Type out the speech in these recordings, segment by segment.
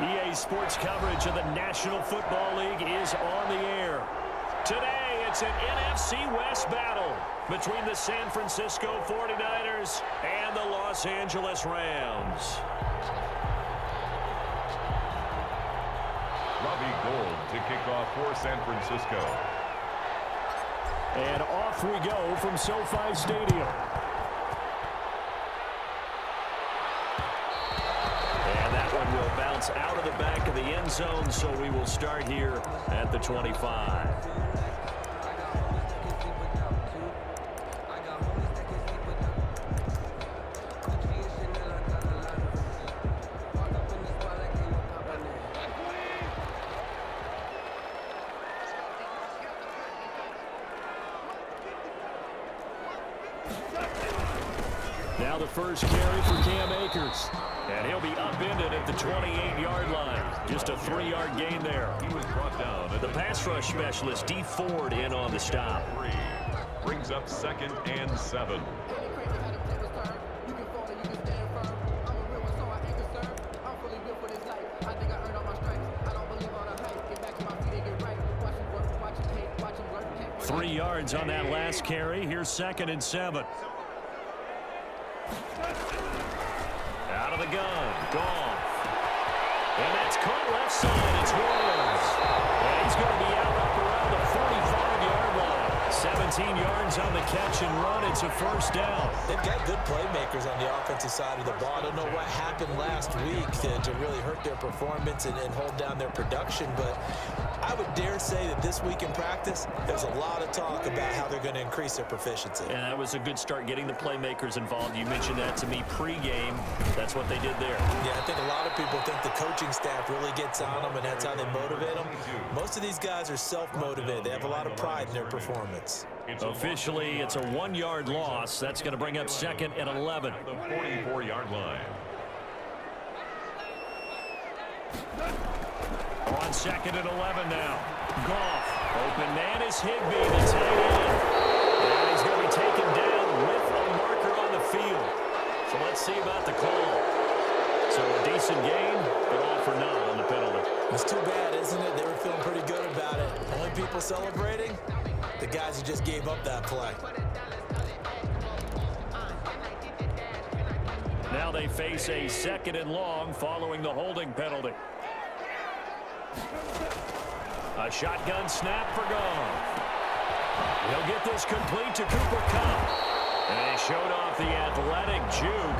EA Sports coverage of the National Football League is on the air. Today, it's an NFC West battle between the San Francisco 49ers and the Los Angeles Rams. Robbie Gould to kick off for San Francisco. And off we go from SoFi Stadium. And that one will bounce out of the back of the end zone, so we will start here at the 25. Now the first carry for Cam Akers. And he'll be upended at the 28-yard line. Just a 3-yard gain there. He was brought down. The pass rush specialist, D. Ford, in on the stop. Brings up 2nd and 7. Three yards on that last carry. Here's 2nd and 7. Out of the gun. Goff. And that's caught left side. It's Williams. And he's going to be out up around the 45-yard line. 17 yards on the catch and run. It's a first down. They've got good playmakers on the offensive side of the ball. I don't know what happened last week to really hurt their performance and hold down their production, but I would dare say that this week in practice, there's a lot of talk about how they're going to increase their proficiency. And that was a good start, getting the playmakers involved. You mentioned that to me pregame. That's what they did there. Yeah, I think a lot of people think the coaching staff really gets on them, and that's how they motivate them. Most of these guys are self-motivated. They have a lot of pride in their performance. Officially, it's a 1-yard loss. That's going to bring up 2nd and 11. The 44-yard line. On 2nd and 11 now. Goff. Open man is Higbee, the tight end. And he's going to be taken down with a marker on the field. So let's see about the call. So a decent gain, but all for naught on the penalty. It's too bad, isn't it? They were feeling pretty good about it. Only people celebrating, the guys who just gave up that play. Now they face a 2nd and long following the holding penalty. A shotgun snap for Goff. He'll get this complete to Cooper Kupp. And he showed off the athletic juke.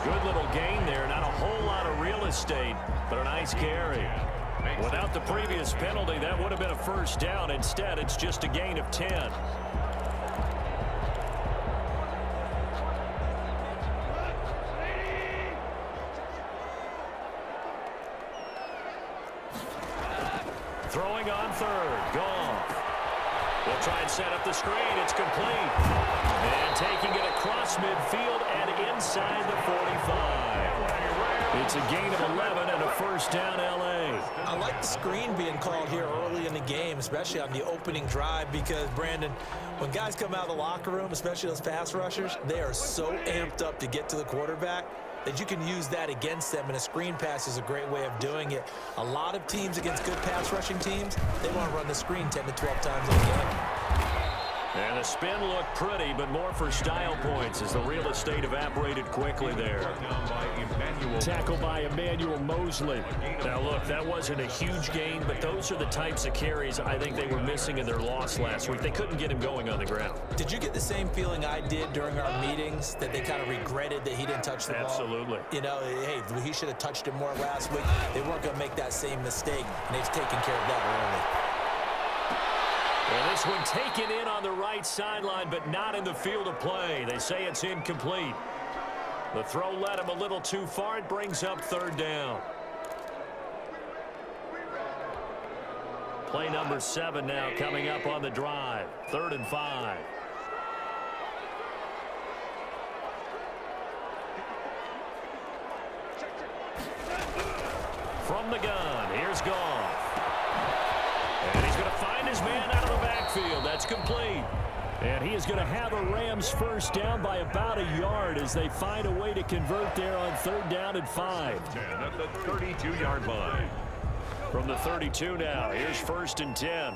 Good little gain there. Not a whole lot of real estate, but a nice carry. Without the previous penalty, that would have been a first down. Instead, it's just a gain of 10. Throwing on 3rd. Goff. They'll try and set up the screen. It's complete. And taking it across midfield and inside the 45. It's a gain of 11 and a first down, L.A. I like the screen being called here early in the game, especially on the opening drive, because, Brandon, when guys come out of the locker room, especially those pass rushers, they are so amped up to get to the quarterback that you can use that against them, and a screen pass is a great way of doing it. A lot of teams against good pass rushing teams, they want to run the screen 10 to 12 times in a game. And the spin looked pretty, but more for style points as the real estate evaporated quickly there. Tackled by Emmanuel Mosley. Now, look, that wasn't a huge gain, but those are the types of carries I think they were missing in their loss last week. They couldn't get him going on the ground. Did you get the same feeling I did during our meetings, that they kind of regretted that he didn't touch the ball? Absolutely. You know, hey, he should have touched it more last week. They weren't going to make that same mistake, and they've taken care of that early. And this one taken in on the right sideline, but not in the field of play. They say it's incomplete. The throw led him a little too far. It brings up 3rd down. Play number 7 now coming up on the drive. 3rd and 5. From the gun, here's Goff. And he's going to find his man out of the backfield. That's complete. And he is going to have a Rams first down by about a yard as they find a way to convert there on 3rd down and 5. 10 at the 32-yard line. From the 32 now, here's 1st and 10.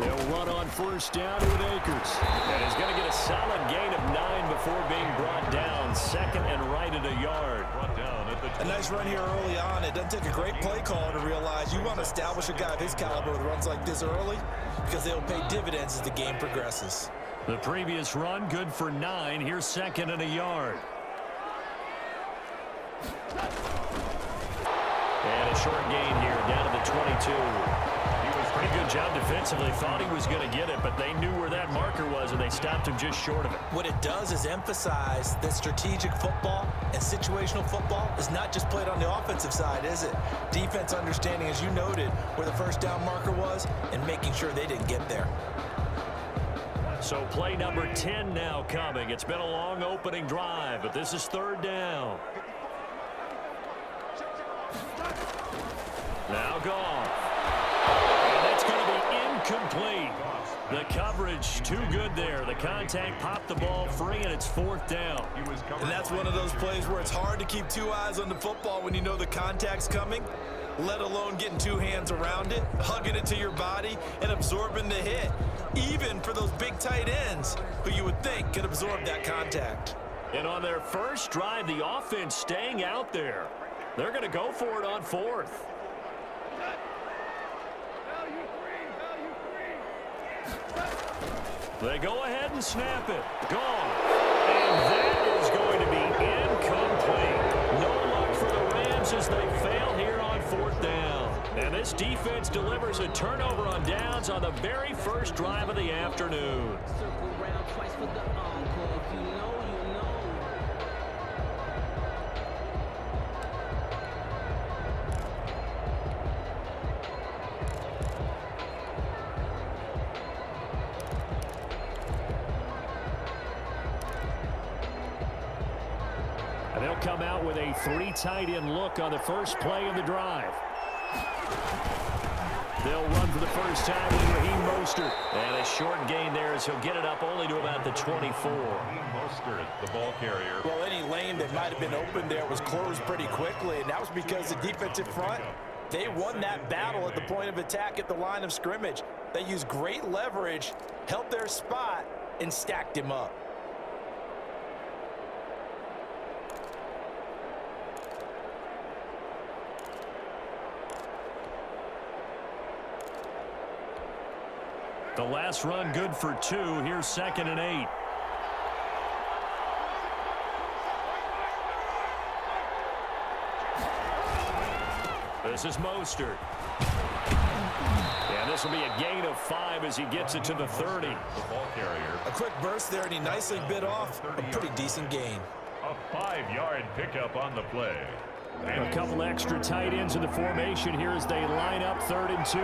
They'll run on 1st down with Akers. And he's going to get a solid gain of 9 before being brought down. 2nd and right at a yard. Brought down at the A nice run here early on. It doesn't take a great play caller to realize you want to establish a guy of his caliber with runs like this early because they'll pay dividends as the game progresses. The previous run, good for 9. Here's 2nd and a yard. And a short gain here down to the 22. Pretty good job defensively. Thought he was going to get it, but they knew where that marker was, and they stopped him just short of it. What it does is emphasize that strategic football and situational football is not just played on the offensive side, is it? Defense understanding, as you noted, where the 1st down marker was and making sure they didn't get there. So play number 10 now coming. It's been a long opening drive, but this is 3rd down. Now gone. Complete. The coverage too good there. The contact popped the ball free, and it's 4th down. And that's one of those plays where it's hard to keep 2 eyes on the football when you know the contact's coming, let alone getting 2 hands around it, hugging it to your body, and absorbing the hit, even for those big tight ends who you would think could absorb that contact. And on their first drive, the offense staying out there. They're going to go for it on 4th. They go ahead and snap it. Gone. And that is going to be incomplete. No luck for the Rams as they fail here on 4th down. And this defense delivers a turnover on downs on the very first drive of the afternoon. They'll come out with a 3 tight end look on the first play of the drive. They'll run for the first time with Raheem Mostert. And a short gain there as he'll get it up only to about the 24. Mostert, the ball carrier. Well, any lane that might have been open there was closed pretty quickly, and that was because the defensive front, they won that battle at the point of attack at the line of scrimmage. They used great leverage, held their spot, and stacked him up. The last run good for 2. Here's 2nd and 8. This is Mostert. And this will be a gain of 5 as he gets it to the 30. The ball carrier. A quick burst there, and he nicely bit off a pretty decent gain. A 5-yard pickup on the play. A couple extra tight ends in the formation here as they line up 3rd and 2.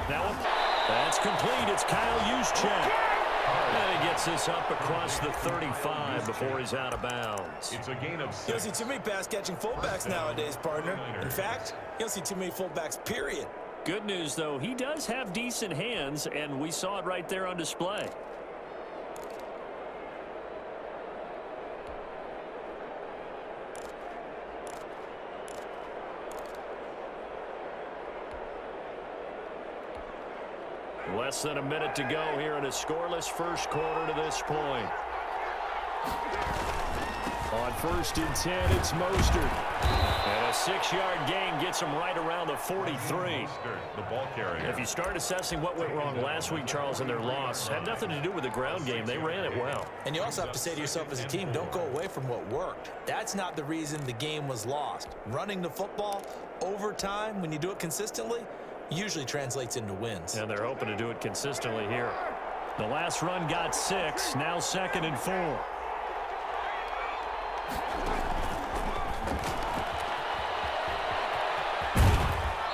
Now, that's complete. It's Kyle Juszczyk. And he gets this up across the 35 before he's out of bounds. It's a gain of 6. You don't see too many pass-catching fullbacks nowadays, partner. In fact, you don't see too many fullbacks, period. Good news, though, he does have decent hands, and we saw it right there on display. Less than a minute to go here in a scoreless first quarter to this point. On 1st and 10, it's Mostert. And a 6-yard gain gets him right around the 43. The ball carrier. If you start assessing what went wrong last week, Charles, in their loss, had nothing to do with the ground game. They ran it well. And you also have to say to yourself as a team, don't go away from what worked. That's not the reason the game was lost. Running the football over time, when you do it consistently, usually translates into wins. And they're hoping to do it consistently here. The last run got 6, now 2nd and 4.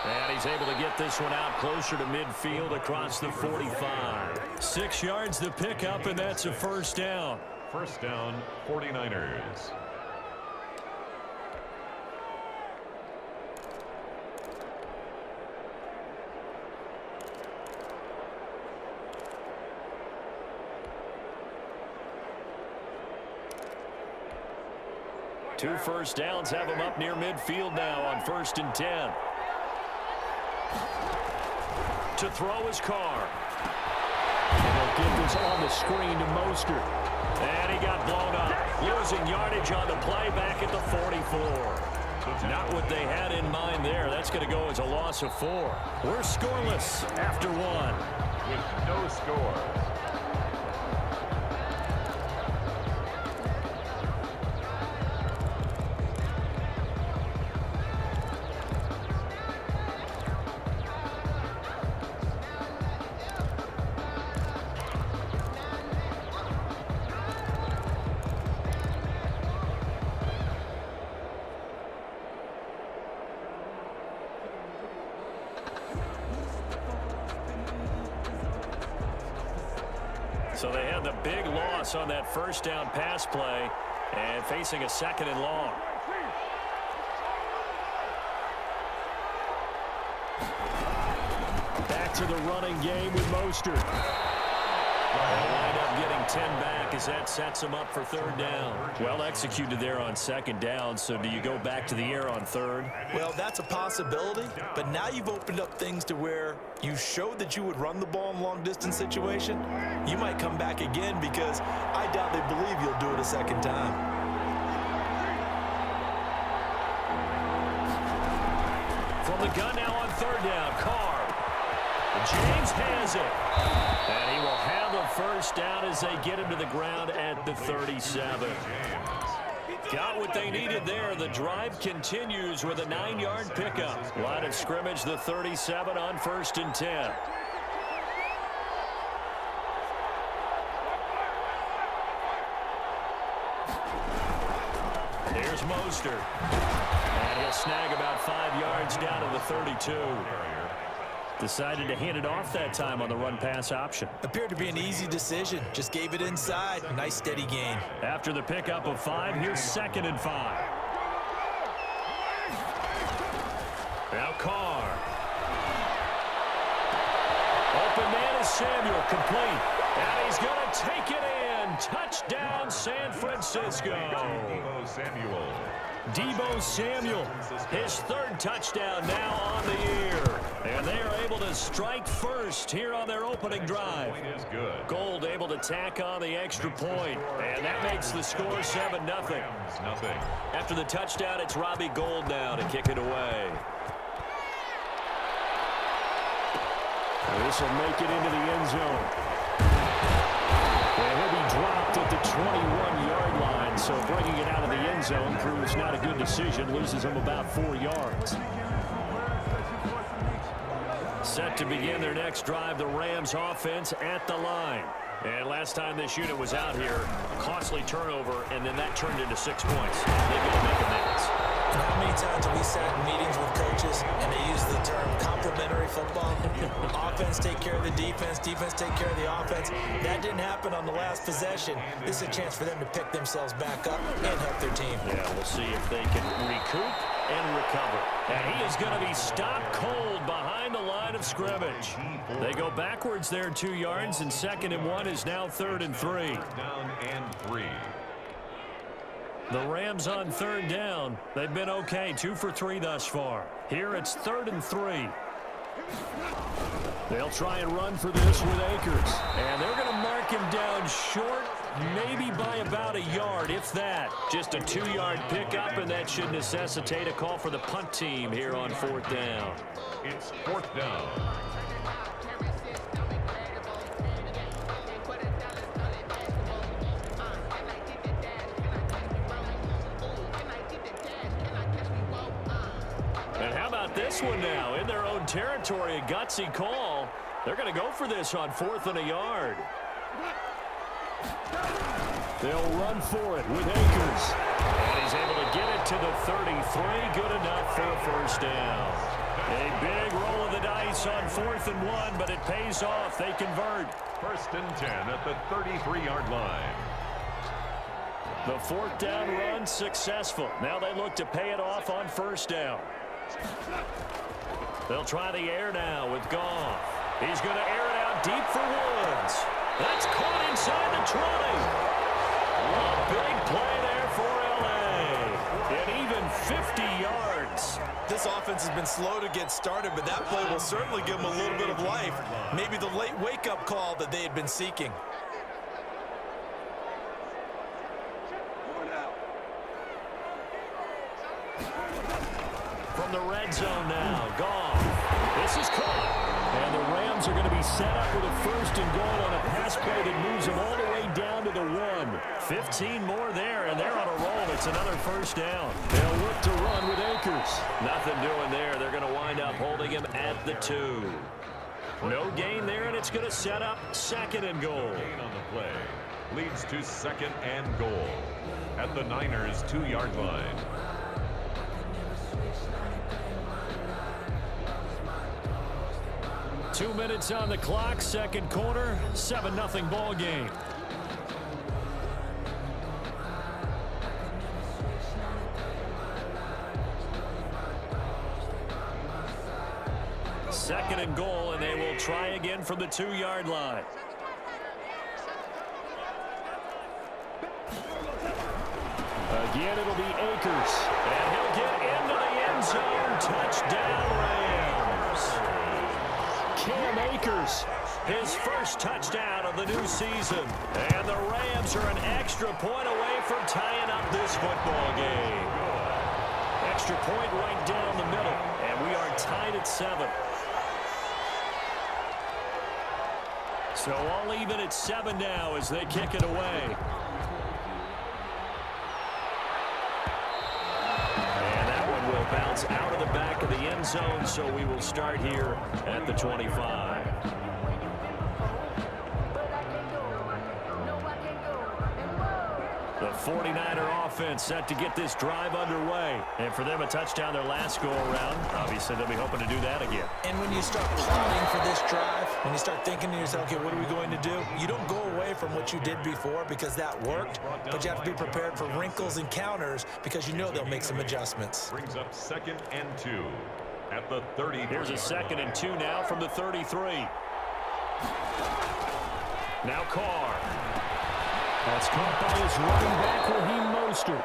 And he's able to get this one out closer to midfield across the 45. 6 yards the pickup, and that's a first down. First down, 49ers. 2 first downs have them up near midfield now on 1st and 10. To throw his Carr. And they'll get this on the screen to Mostert. And he got blown up. Losing yardage on the play back at the 44. Not what they had in mind there. That's going to go as a loss of 4. We're scoreless after 1. With no score. So they had the big loss on that first down pass play and facing a 2nd and long. Back to the running game with Mostert. They'll wind up getting 10 back as that sets them up for 3rd down. Well executed there on 2nd down, so do you go back to the air on 3rd? Well, that's a possibility, but now you've opened up things to where you showed that you would run the ball in long-distance situation. You might come back again because I doubt they believe you'll do it a 2nd time. From the gun now on 3rd down, Carr. James has it. And he will have the 1st down as they get him to the ground at the 37. Got what they needed there. The drive continues with a 9-yard pickup. Line of scrimmage, the 37 on 1st and 10. Here's Mostert. And he'll snag about 5 yards down to the 32. Decided to hand it off that time on the run-pass option. Appeared to be an easy decision. Just gave it inside. Nice steady gain. After the pickup of 5, here's 2nd and 5. Now Carr. Open man is Samuel, complete. And he's going to take it in. Touchdown, San Francisco. Deebo Samuel, his 3rd touchdown now on the year. And they are able to strike first here on their opening drive. Gold able to tack on the extra point. And that makes the score 7-0. After the touchdown, it's Robbie Gould now to kick it away. This will make it into the end zone. And he'll be dropped at the 21-yard line, so bringing it out of the end zone proves not a good decision, loses him about 4 yards. Set to begin their next drive, the Rams offense at the line. And last time this unit was out here, costly turnover, and then that turned into 6 points. They've got to make amends. And how many times have we sat in meetings with coaches and they use the term complementary football? Offense take care of the defense, defense take care of the offense. That didn't happen on the last possession. This is a chance for them to pick themselves back up and help their team. Yeah, we'll see if they can recoup and recover. And he is going to be stopped cold behind the line of scrimmage. They go backwards there 2 yards, and 2nd and 1 is now 3rd and 3. Down and 3. The Rams on 3rd down. They've been okay, 2 for 3 thus far. Here it's 3rd and 3. They'll try and run for this with Akers. And they're going to mark him down short, maybe by about a yard, if that. Just a 2-yard pickup, and that should necessitate a call for the punt team here on 4th down. It's 4th down. And how about this one now? In their own territory, a gutsy call. They're going to go for this on 4th and a yard. They'll run for it with Akers. And he's able to get it to the 33. Good enough for a 1st down. A big roll of the dice on 4th and 1, but it pays off. They convert. 1st and 10 at the 33-yard line. The 4th down run successful. Now they look to pay it off on 1st down. They'll try the air now with Goff. He's going to air it out deep for Woods. That's caught inside the 20. A big play there for L.A. offense has been slow to get started, but that play will certainly give them a little bit of life. Maybe the late wake-up call that they had been seeking. From the red zone now, gone. This is caught. And the Rams are going to be set up with a first and goal on a pass play that moves them all the way down to the 1. 15 more there, and they're on a roll. It's another first down. They'll look to run with Akers. Nothing doing there. They're going to wind up holding him at the 2. No gain there, and it's going to set up second and goal. Gain on the play leads to second and goal at the Niners' 2-yard line. Two minutes on the clock, second quarter, 7-0 ball game. Second and goal, and they will try again from the 2-yard line. Again, it'll be Akers, and he'll get into the end zone. Touchdown, Rams. Cam Akers, his first touchdown of the new season. And the Rams are an extra point away from tying up this football game. Extra point right down the middle, and we are tied at 7. So all even at 7 now as they kick it away. Will bounce out of the back of the end zone, so we will start here at the 25. The 49er offense set to get this drive underway. And for them, a touchdown their last go-around. Obviously, they'll be hoping to do that again. And when you start plotting for this drive, when you start thinking to yourself, okay, what are we going to do? You don't go away from what you did before because that worked, but you have to be prepared for wrinkles and counters because you know they'll make some adjustments. Brings up second and 2 at the 30. Here's a second and 2 now from the 33. Now Carr. That's caught by his running back, Raheem Mostert.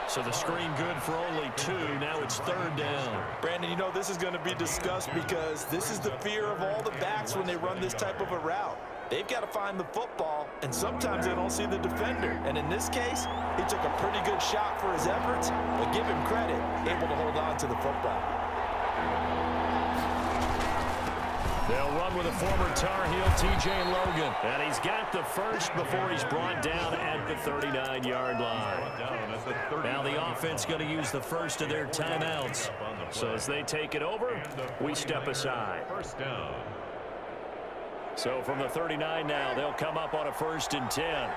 So the screen good for only 2. Now it's third down. Brandon, you know this is going to be discussed because this is the fear of all the backs when they run this type of a route. They've got to find the football, and sometimes they don't see the defender. And in this case, he took a pretty good shot for his efforts, but give him credit, able to hold on to the football. They'll run with a former Tar Heel, T.J. Logan. And he's got the first before he's brought down at the 39-yard line. Now the offense going to use the first of their timeouts. So as they take it over, we step aside. First down. So from the 39 now, they'll come up on a 1st and 10.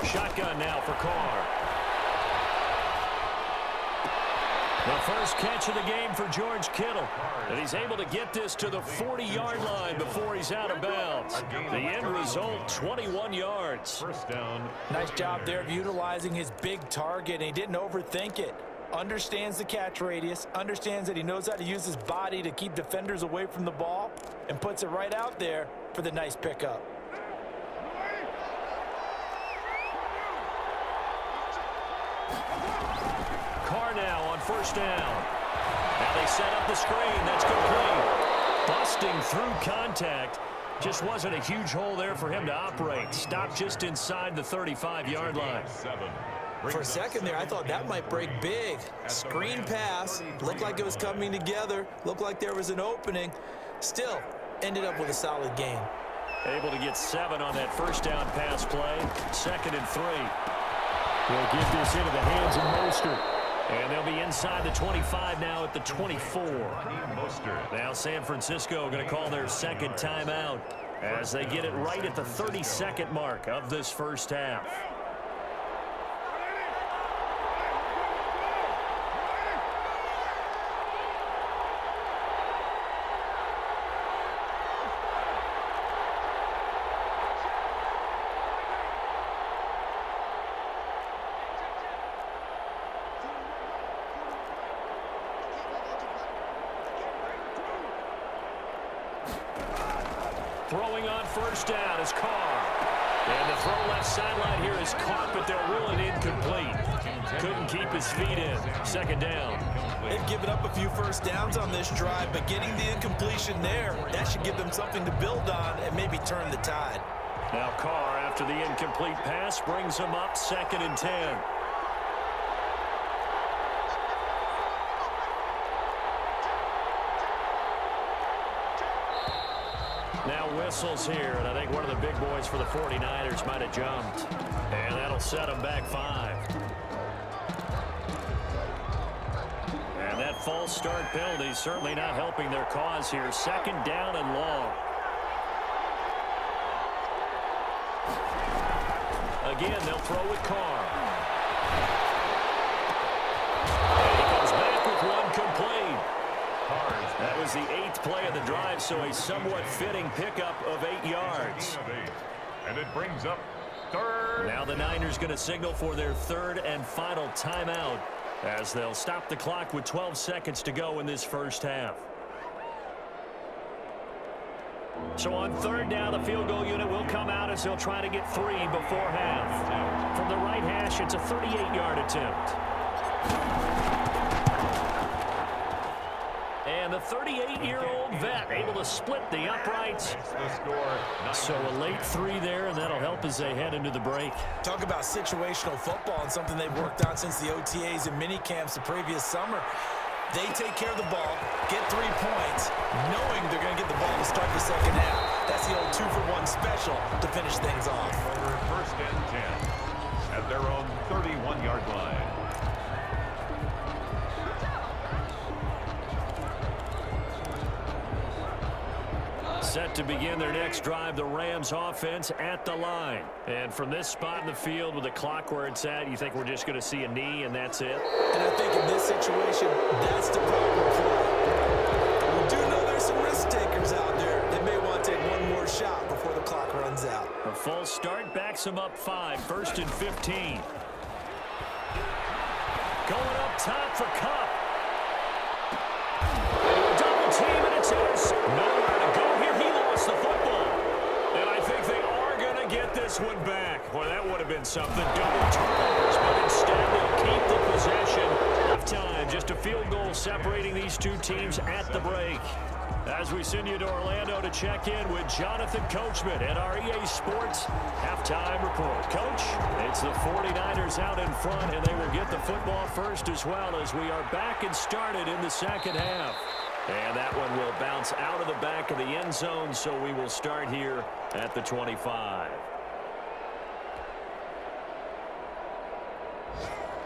Shotgun now for Carr. The first catch of the game for George Kittle. And he's able to get this to the 40-yard line before he's out of bounds. The end result, 21 yards. First down. Nice job there of utilizing his big target, and he didn't overthink it. Understands the catch radius, understands that he knows how to use his body to keep defenders away from the ball, and puts it right out there for the nice pickup. Carr now on first down. Now they set up the screen. That's complete. Busting through contact. Just wasn't a huge hole there for him to operate. Stopped just inside the 35-yard line. For a second there, I thought that might break big. Screen pass. Looked like it was coming together. Looked like there was an opening. Still, ended up with a solid gain. Able to get 7 on that first down pass play. 2nd and 3. They'll get this into the hands of Mostert. And they'll be inside the 25 now at the 24. Now San Francisco going to call their second timeout as they get it right at the 32nd mark of this first half. Throwing on first down is Carr. And the throw left sideline here is caught, but they'll rule it incomplete. Couldn't keep his feet in. Second down. They've given up a few first downs on this drive, but getting the incompletion there, that should give them something to build on and maybe turn the tide. Now Carr, after the incomplete pass, brings him up 2nd and 10. Now whistles here, and I think one of the big boys for the 49ers might have jumped. And that'll set them back 5. And that false start penalty certainly not helping their cause here. 2nd down and long. Again, they'll throw with Carr. And he comes back with one complete. That was the 8th play of the drive, so a somewhat fitting pickup of 8 yards. And it brings up 3rd. Now the Niners going to signal for their 3rd and final timeout as they'll stop the clock with 12 seconds to go in this first half. So on 3rd down, the field goal unit will come out as they'll try to get 3 before half. From the right hash, it's a 38-yard attempt. And the 38-year-old vet able to split the uprights. So a late 3 there, and that'll help as they head into the break. Talk about situational football and something they've worked on since the OTAs and mini camps the previous summer. They take care of the ball, get 3 points, knowing they're going to get the ball to start the second half. That's the old 2-for-1 special to finish things off. 1st and 10 at their own 31-yard line. Set to begin their next drive, the Rams offense at the line. And from this spot in the field with the clock where it's at, you think we're just going to see a knee and that's it? And I think in this situation, that's the proper play. We do know there's some risk takers out there that may want to take one more shot before the clock runs out. A false start backs them up 5, 1st and 15. Going up top for Cup. Double team and it's his. Nowhere to go here. He lost the football. And I think they are going to get this one back. Boy, that would have been something. Double turnovers, but instead they'll keep the possession. Halftime, just a field goal separating these two teams at the break. As we send you to Orlando to check in with Jonathan Coachman at our EA Sports Halftime Report. Coach, it's the 49ers out in front, and they will get the football first as well as we are back and started in the second half. And that one will bounce out of the back of the end zone, so we will start here at the 25.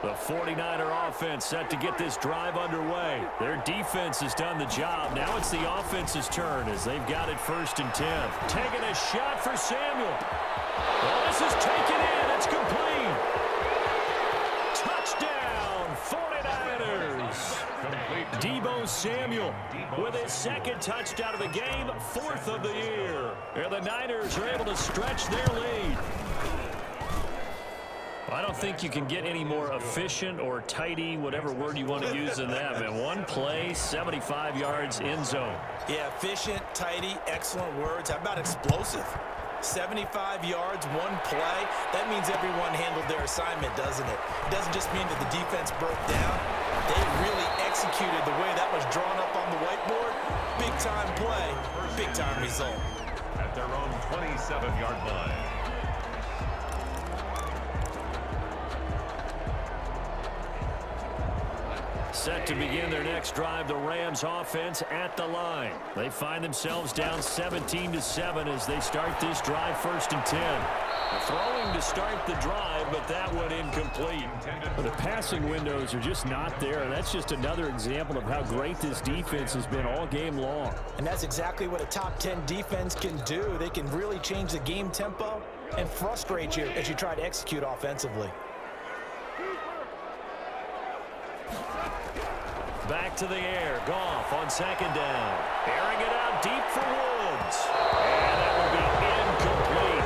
The 49er offense set to get this drive underway. Their defense has done the job. Now it's the offense's turn as they've got it 1st and 10. Taking a shot for Samuel. Well, this is taken in. It's complete. Touchdown, 49ers. Deebo Samuel with his 2nd touchdown of the game, 4th of the year. And the Niners are able to stretch their lead. I don't think you can get any more efficient or tidy, whatever word you want to use in that, man. One play, 75 yards, end zone. Yeah, efficient, tidy, excellent words. How about explosive? 75 yards, one play. That means everyone handled their assignment, doesn't it? It doesn't just mean that the defense broke down. They really executed the way that was drawn up on the whiteboard. Big-time play, big-time result. At their own 27-yard line. Set to begin their next drive, the Rams offense at the line. They find themselves down 17-7 as they start this drive 1st and 10. Throwing to start the drive, but that one incomplete. The passing windows are just not there. That's just another example of how great this defense has been all game long. And that's exactly what a top 10 defense can do. They can really change the game tempo and frustrate you as you try to execute offensively. Back to the air. Goff on 2nd down. Airing it out deep for Woods. And that will be incomplete.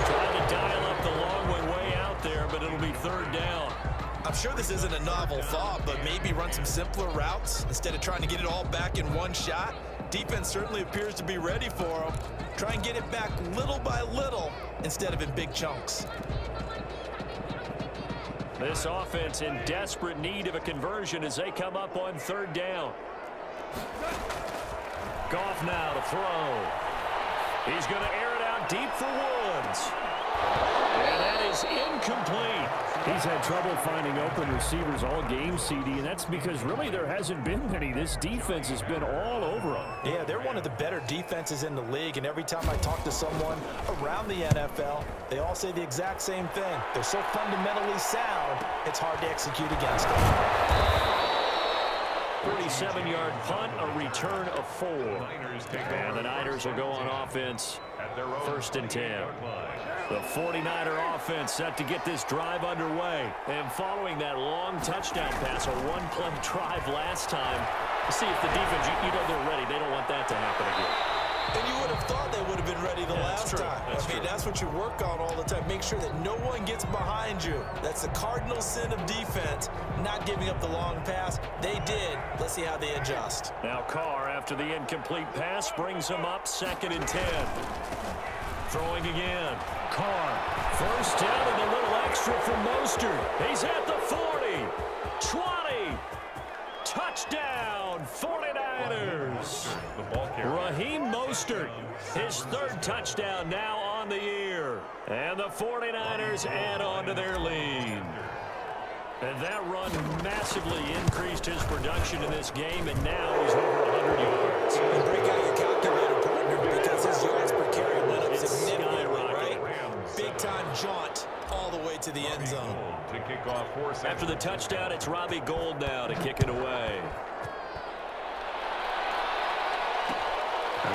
Trying to dial up the long way out there, but it'll be 3rd down. I'm sure this isn't a novel thought, but maybe run some simpler routes instead of trying to get it all back in one shot. Defense certainly appears to be ready for them. Try and get it back little by little instead of in big chunks. This offense in desperate need of a conversion as they come up on third down. Goff now to throw. He's going to air it out deep for Woods. And that is incomplete. He's had trouble finding open receivers all game, CD, and that's because really there hasn't been many. This defense has been all over them. Yeah, they're one of the better defenses in the league, and every time I talk to someone around the NFL, they all say the exact same thing. They're so fundamentally sound, it's hard to execute against them. 47-yard punt, a return of 4. And the Niners will go on offense, first and 10. The 49er offense set to get this drive underway. And following that long touchdown pass, a one-play drive last time, see if the defense, you know they're ready. They don't want that to happen again. And you would have thought they would have been ready the last time. That's what you work on all the time. Make sure that no one gets behind you. That's the cardinal sin of defense, not giving up the long pass. They did. Let's see how they adjust. Now Carr, after the incomplete pass, brings him up second and 10. Throwing again. Carr, first down and a little extra from Mostert. He's at the 40, 20, touchdown, 49ers. Raheem Mostert, his third touchdown now on the year. And the 49ers add on to their lead. And that run massively increased his production in this game, and now he's over 100 yards. And break out your calculator, partner, because his yards per carry went up significantly, right? Big-time jaunt all the way to the end zone. After the touchdown, it's Robbie Gould now to kick it away.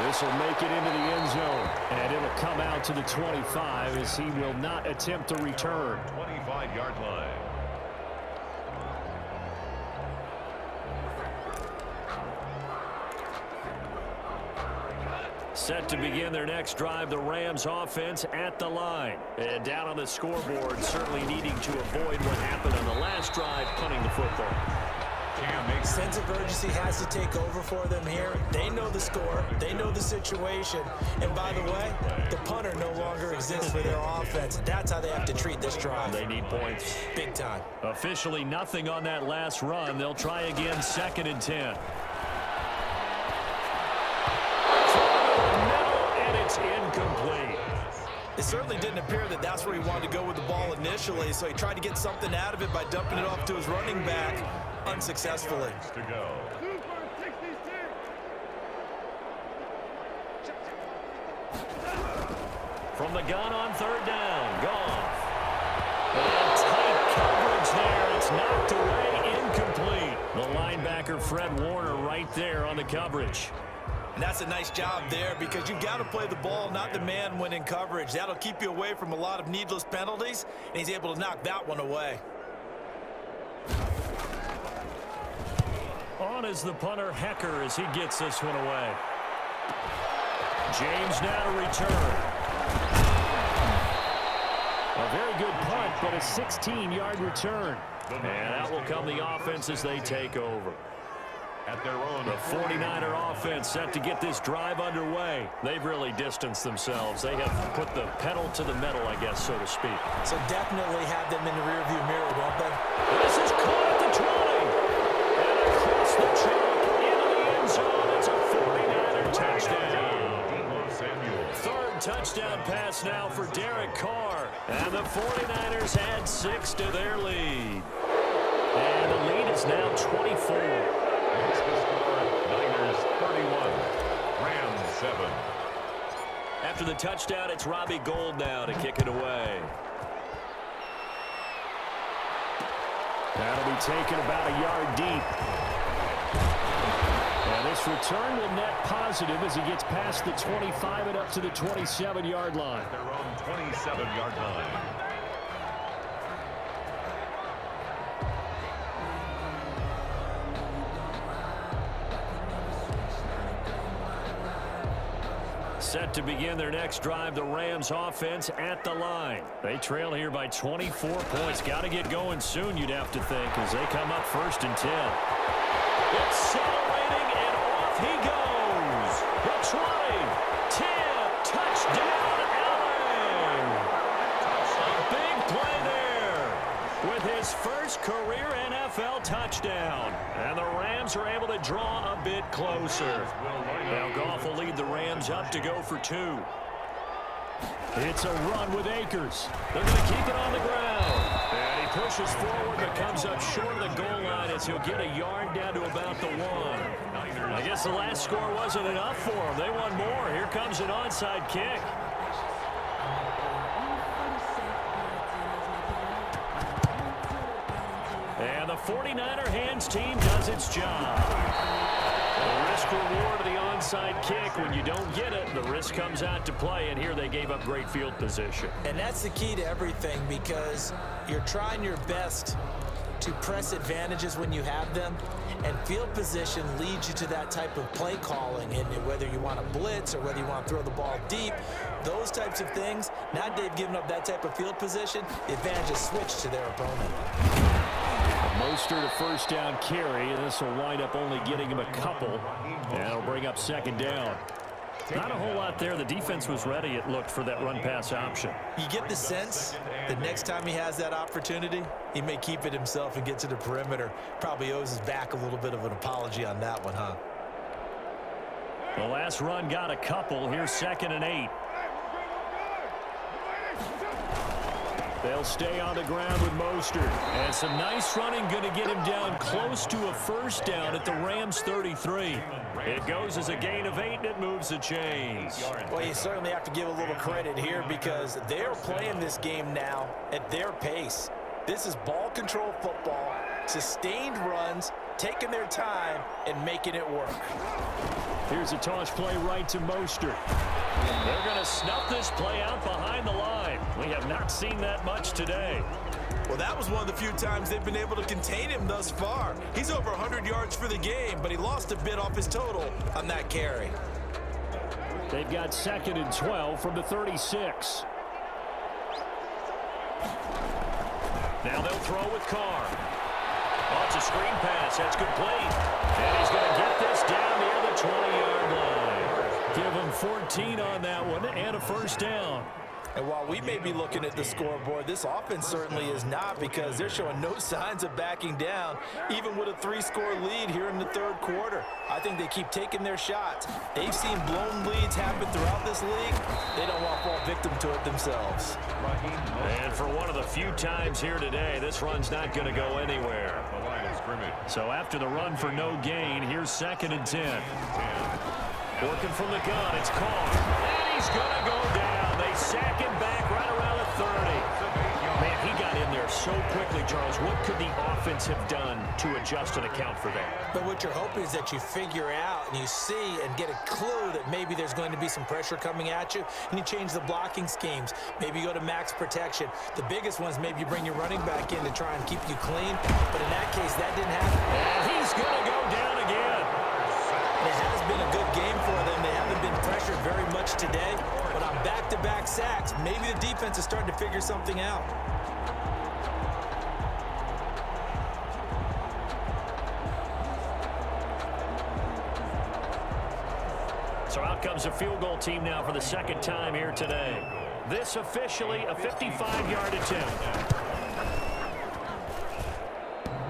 This will make it into the end zone, and it'll come out to the 25 as he will not attempt to return. 25-yard line. Set to begin their next drive, the Rams offense at the line. And down on the scoreboard, certainly needing to avoid what happened on the last drive, punting the football. Sense of urgency has to take over for them here. They know the score. They know the situation. And by the way, the punter no longer exists for their offense. That's how they have to treat this drive. They need points. Big time. Officially nothing on that last run. They'll try again, second and 10. And it's incomplete. It certainly didn't appear that that's where he wanted to go with the ball initially, so he tried to get something out of it by dumping it off to his running back unsuccessfully. To go. From the gun on third down, Goff. And tight coverage there. It's knocked away, incomplete. The linebacker, Fred Warner, right there on the coverage. And that's a nice job there because you've got to play the ball, not the man when in coverage. That'll keep you away from a lot of needless penalties, and he's able to knock that one away. On is the punter, Hecker, as he gets this one away. James now to return. A very good punt, but a 16-yard return. And out will come the offense as they take over. At their own, The 49er offense set to get this drive underway. They've really distanced themselves. They have put the pedal to the metal, I guess, so to speak. So definitely have them in the rearview mirror, don't they? This is caught at the 20. And across the chalk into the end zone. It's a 49er touchdown. Third touchdown pass now for Derek Carr. And the 49ers add 6 to their lead. And the lead is now 24. Makes the score Niners 31, Rams 7. After the touchdown, it's Robbie Gould now to kick it away. That'll be taken about a yard deep. And this return will net positive as he gets past the 25 and up to the 27-yard line. Their own 27-yard line. Set to begin their next drive, the Rams offense at the line. They trail here by 24 points. Got to get going soon, you'd have to think, as they come up first and 10. Accelerating, and off he goes. 20, 10, touchdown, Allen. A big play there with his first career NFL touchdown. And the Rams are able to draw a bit closer. Now Goff will lead the Rams up to go for 2. It's a run with Akers. They're going to keep it on the ground. And he pushes forward but comes up short of the goal line as he'll get a yard down to about the 1. I guess the last score wasn't enough for them. They want more. Here comes an onside kick. And the 49er hands team does its job. The risk reward of the onside kick. When you don't get it, the risk comes out to play, and here they gave up great field position. And that's the key to everything, because you're trying your best to press advantages when you have them, and field position leads you to that type of play calling. And whether you want to blitz or whether you want to throw the ball deep, those types of things, now they've given up that type of field position, the advantage is switched to their opponent. Mostert a first down carry, and this will wind up only getting him a couple, and it'll bring up second down. Not a whole lot there. The defense was ready, it looked, for that run-pass option. You get the sense that next time he has that opportunity, he may keep it himself and get to the perimeter. Probably owes his back a little bit of an apology on that one, huh? The last run got a couple. Here's 2nd and 8. They'll stay on the ground with Mostert. And some nice running, going to get him down close to a first down at the Rams 33. It goes as a gain of 8, and it moves the chains. Well, you certainly have to give a little credit here, because they're playing this game now at their pace. This is ball control football, sustained runs, taking their time, and making it work. Here's a toss play right to Mostert. They're going to snuff this play out behind the line. We have not seen that much today. Well, that was one of the few times they've been able to contain him thus far. He's over 100 yards for the game, but he lost a bit off his total on that carry. They've got 2nd and 12 from the 36. Now they'll throw with Carr. Oh, it's a screen pass. That's complete. And he's going to get this down near the 20-yard line. Give him 14 on that one and a first down. And while we may be looking at the scoreboard, this offense certainly is not, because they're showing no signs of backing down, even with a 3-score lead here in the third quarter. I think they keep taking their shots. They've seen blown leads happen throughout this league. They don't want to fall victim to it themselves. And for one of the few times here today, this run's not going to go anywhere. So after the run for no gain, here's 2nd and 10. Working from the gun, it's Carr. And he's going to go down. They sack him back right around the 30. Man, he got in there so quickly, Charles. What could the offense have done to adjust and account for that? But what you're hoping is that you figure out and you see and get a clue that maybe there's going to be some pressure coming at you, and you change the blocking schemes. Maybe you go to max protection. The biggest ones, maybe you bring your running back in to try and keep you clean. But in that case, that didn't happen. And he's going to go down again. It has been a good game for them. They haven't been pressured very much today, but on back-to-back sacks, maybe the defense is starting to figure something out. So out comes a field goal team now for the second time here today. This officially a 55-yard attempt.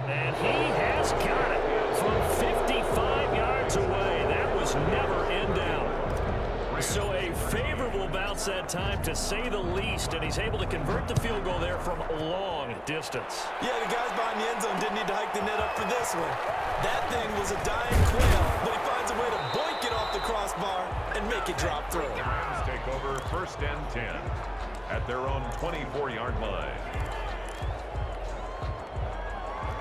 And he has got it from 55 yards away. That was never in doubt. So a favorable bounce that time, to say the least, and he's able to convert the field goal there from a long distance. Yeah, the guys behind the end zone didn't need to hike the net up for this one. That thing was a dying quail, but he finds a way to boink it off the crossbar and make it drop through. The Rams take over 1st and 10 at their own 24-yard line.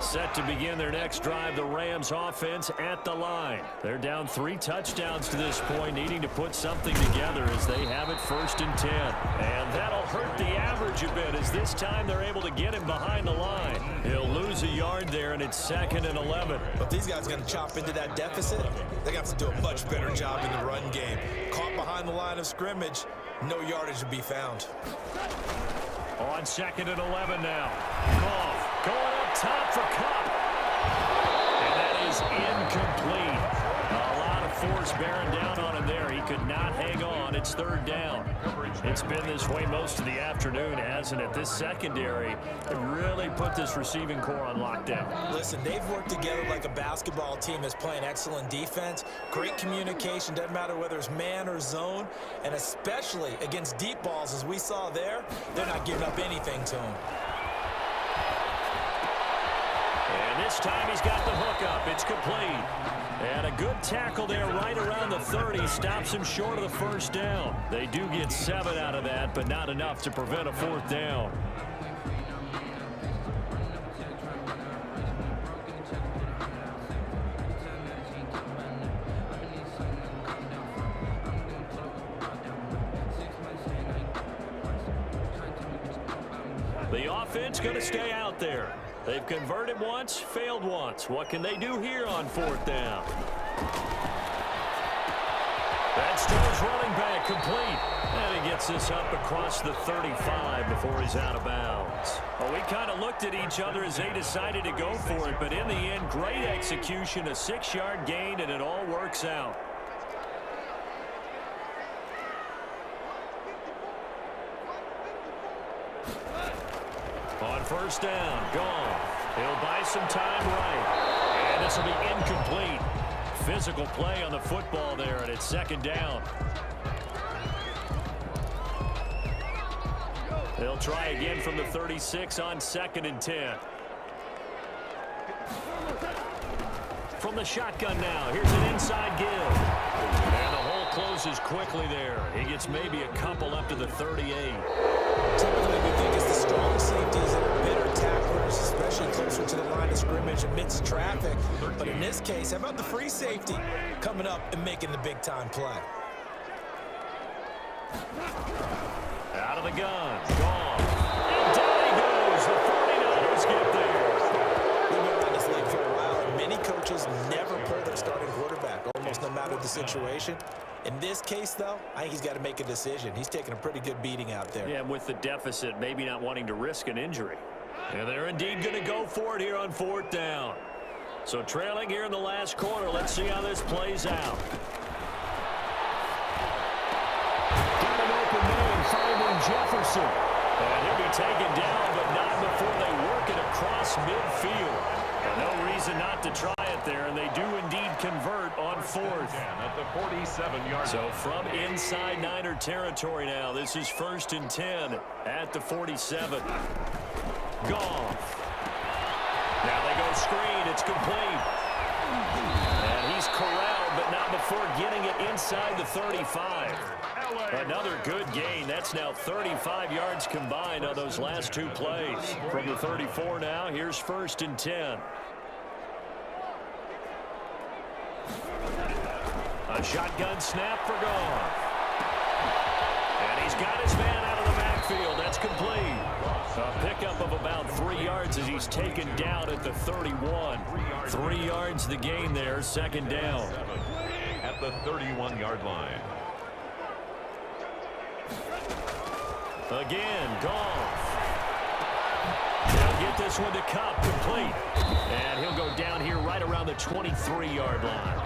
Set to begin their next drive, the Rams offense at the line. They're down 3 touchdowns to this point, needing to put something together as they have it 1st and 10. And that'll hurt the average a bit, as this time they're able to get him behind the line. He'll lose a yard there, and it's 2nd and 11. But these guys are going to chop into that deficit. They're going to have to do a much better job in the run game. Caught behind the line of scrimmage, no yardage to be found. On 2nd and 11 now. Goff going up top for Cup. And that is incomplete. A lot of force bearing down on him there. He could not hang on. It's third down. It's been this way most of the afternoon, hasn't it? This secondary really put this receiving core on lockdown. Listen, they've worked together like a basketball team that's playing excellent defense. Great communication, doesn't matter whether it's man or zone, and especially against deep balls, as we saw there, they're not giving up anything to him. And this time he's got the hook up. It's complete. And a good tackle there right around the 30. Stops him short of the first down. They do get 7 out of that, but not enough to prevent a fourth down. The offense going to stay out there. They've converted once, failed once. What can they do here on fourth down? That's to his running back, complete. And he gets this up across the 35 before he's out of bounds. Well, we kind of looked at each other as they decided to go for it, but in the end, great execution, a 6-yard gain, and it all works out. On first down, gone. He'll buy some time right. And this will be incomplete. Physical play on the football there, and it's second down. They'll try again from the 36 on 2nd and 10. From the shotgun now, here's an inside give. And the hole closes quickly there. He gets maybe a couple up to the 38. Typically, we think it's the strong safeties that are better tacklers, especially closer to the line of scrimmage amidst traffic. But in this case, how about the free safety coming up and making the big-time play? Out of the gun, gone. And down he goes. The 49ers get there. We've been running this league for a while, and many coaches never pull their starting quarterback, almost no matter the situation. In this case, though, I think he's got to make a decision. He's taking a pretty good beating out there. Yeah, with the deficit, maybe not wanting to risk an injury. And they're indeed going to go for it here on fourth down. So trailing here in the last quarter, let's see how this plays out. Got an open man, finding Jefferson. And he'll be taken down, but not before they work it across midfield. And no reason not to try it there, and they do indeed convert on fourth. At the 47-yard. So from inside Niner territory now, this is 1st and 10 at the 47. Goff. Now they go screen. It's complete. And he's corralled, but not before getting it inside the 35. Another good gain. That's now 35 yards combined on those last 2 plays. From the 34 now, here's 1st and 10. A shotgun snap for Goff. And he's got his man out of the backfield. That's complete. A pickup of about 3 yards as he's taken down at the 31. 3 yards the gain there, second down. At the 31-yard line. Again, Goff. He'll get this one to Cup, complete. And he'll go down here right around the 23-yard line.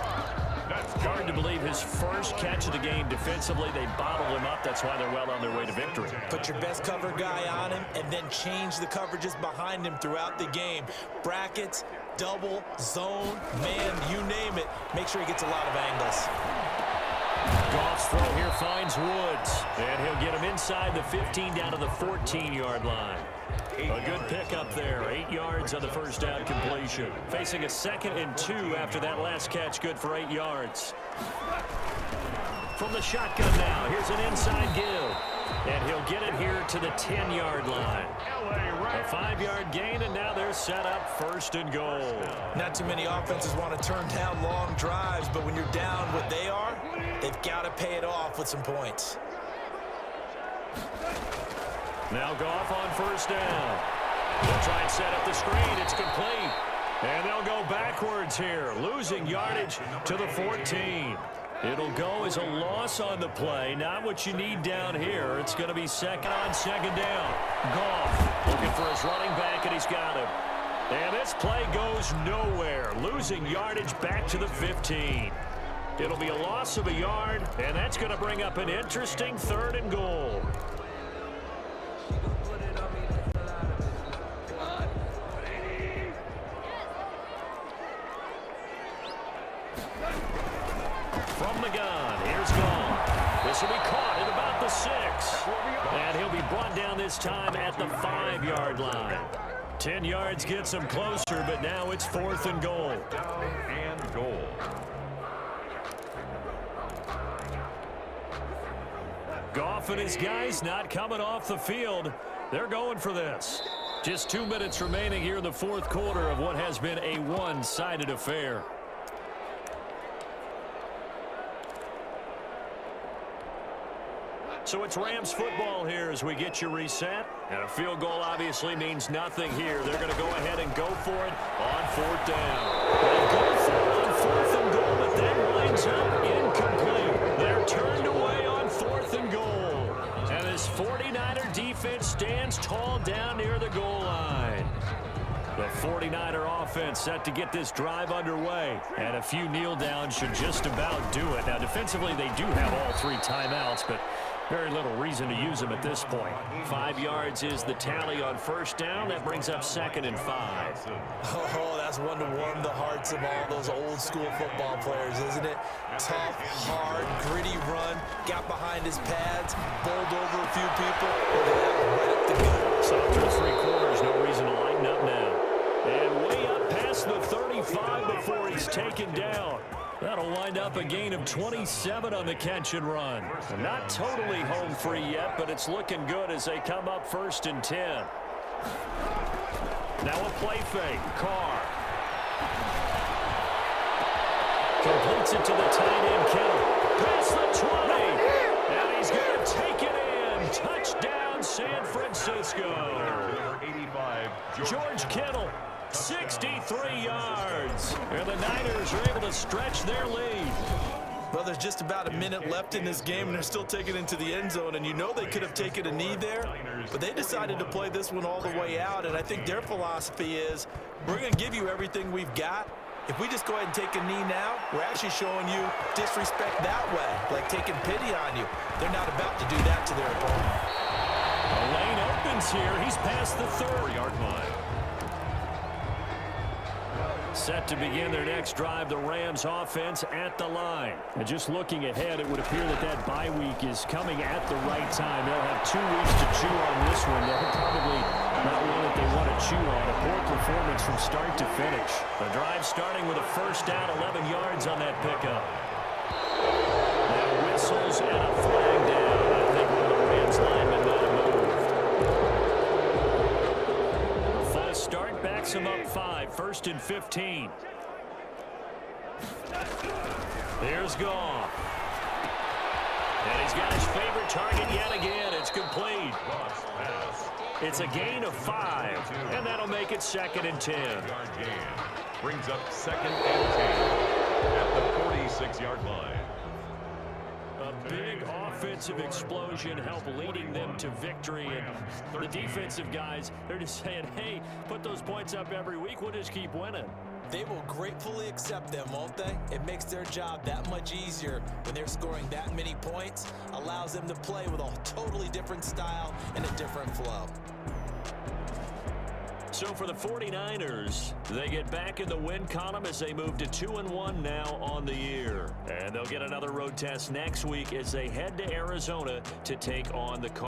That's hard to believe his first catch of the game defensively. They bottled him up. That's why they're well on their way to victory. Put your best cover guy on him and then change the coverages behind him throughout the game. Brackets, double, zone, man, you name it. Make sure he gets a lot of angles. Goff's throw here finds Woods. And he'll get him inside the 15 down to the 14-yard line. A good pickup there. 8 yards on the first down completion. Facing a 2nd and 2 after that last catch. Good for 8 yards. From the shotgun now, here's an inside give. And he'll get it here to the 10-yard line. A 5-yard gain, and now they're set up 1st and goal. Not too many offenses want to turn down long drives, but when you're down what they are, they've got to pay it off with some points. Now Goff on first down. They'll try and set up the screen. It's complete. And they'll go backwards here, losing yardage to the 14. It'll go as a loss on the play. Not what you need down here. It's going to be 2nd on 2nd down. Goff looking for his running back, and he's got him. And this play goes nowhere, losing yardage back to the 15. It'll be a loss of a yard, and that's going to bring up an interesting 3rd and goal. From the gun, here's Gone. This will be caught at about the 6. And he'll be brought down this time at the 5-yard line. 10 yards gets him closer, but now it's 4th and goal. And goal. Goff and his guys not coming off the field. They're going for this. Just 2 minutes remaining here in the 4th quarter of what has been a one-sided affair. So it's Rams football here as we get you reset. And a field goal obviously means nothing here. They're going to go ahead and go for it on 4th down. They go for it on 4th and goal, but that winds up incomplete. They're turned away on 4th and goal. And this 49er defense stands tall down near the goal line. The 49er offense set to get this drive underway. And a few kneel downs should just about do it. Now, defensively, they do have all 3 timeouts, but very little reason to use them at this point. 5 yards is the tally on 1st down. That brings up 2nd and 5. Oh, that's one to warm the hearts of all those old school football players, isn't it? Tough, hard, gritty run. Got behind his pads, bowled over a few people. Look at that, right up the gut. So through 3 quarters, no reason to lighten up now. And way up past the 35 before he's taken down. That'll wind up a gain of 27 on the catch and run. Not totally home free yet, but it's looking good as they come up 1st and 10. Now a play fake. Carr completes it to the tight end, Kittle. Past the 20. And he's going to take it in. Touchdown, San Francisco. Number 85, George Kittle. 63 yards. And the Niners are able to stretch their lead. Well, there's just about a minute left in this game, and they're still taking it into the end zone. And you know they could have taken a knee there, but they decided to play this one all the way out. And I think their philosophy is, we're going to give you everything we've got. If we just go ahead and take a knee now, we're actually showing you disrespect that way, like taking pity on you. They're not about to do that to their opponent. A lane opens here. He's past the 4-yard line. Set to begin their next drive, the Rams offense at the line. And just looking ahead, it would appear that that bye week is coming at the right time. They'll have 2 weeks to chew on this one. They're probably not one that they want to chew on. A poor performance from start to finish. The drive starting with a 1st down, 11 yards on that pickup. Now whistles and a flag down. I think one of the Rams linemen might have moved. Start backs him up 5, 1st and 15. Here's Goff. And he's got his favorite target yet again. It's complete. It's a gain of 5, and that'll make it 2nd and 10. Brings up 2nd and 10 at the 46-yard line. A big offensive explosion helped leading them to victory. And the defensive guys, they're just saying, hey, put those points up every week. We'll just keep winning. They will gratefully accept them, won't they? It makes their job that much easier when they're scoring that many points. Allows them to play with a totally different style and a different flow. So for the 49ers, they get back in the win column as they move to 2-1 now on the year. And they'll get another road test next week as they head to Arizona to take on the Cardinals.